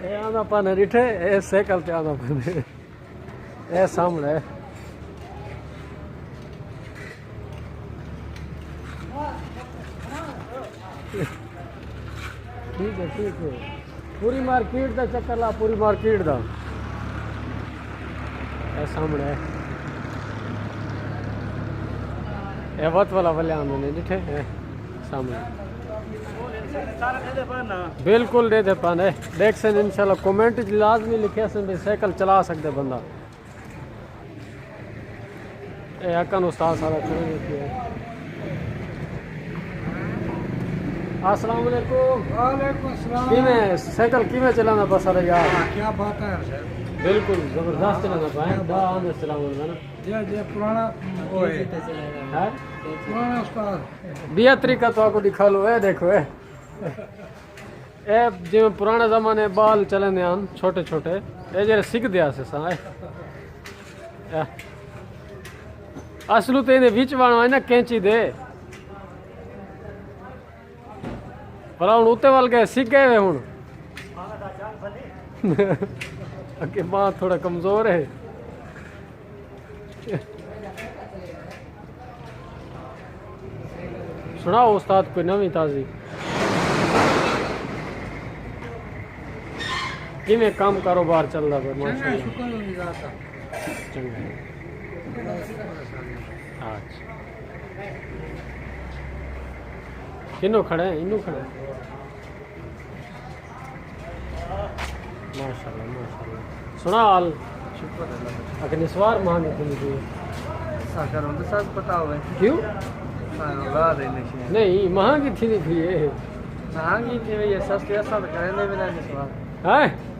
ये आना पाने रिठे ये साइकिल पे आना पाने ये सामने ठीक है पूरी मार्केट का चक्कर ला पूरी मार्केट का ये सामने है ये वत वाला वाले आने रिठे है सामने बिल्कुल दे दे पाने देख से इंशाल्लाह कमेंट लाजमी लिखे से भी साइकिल चला सकते बंदा ए अकन उस्ताद सारा खड़े होती है अस्सलाम वालेकुम वालेकुम सलाम किमें साइकिल किमें चलाना पसंद है यार क्या बात है सर बिल्कुल जबरदस्त चलाना पाए बाहर चलाऊंगा ना ये पुराना वो है है पुराना उस्ताद दिया तरीका तो आपको दिखा लो है देखो है ए जिਵੇਂ पुराने ज़माने बाल चलने आन छोटे छोटे ये जरा सीख दिया से सा असलू तो इन्हें बीच वाला है ना कैंची दे भला हूँ उत्ते वाल गए सीख गए हूँ अगे मां थोड़ा कमजोर है सुनाओ उस्ताद कोई नवी ताजी किमें काम कारोबार चल रहा है माशाल्लाह चंगा अच्छा किनो खड़े हैं इनू खड़े माशाल्लाह सुना हाल अगर निस्वार मांगे तुम साकर उनके साथ पता हुआ क्यों नहीं महंगी थी ये महंगी थी ये सस्ते ऐसा तो करेंगे भी नहीं है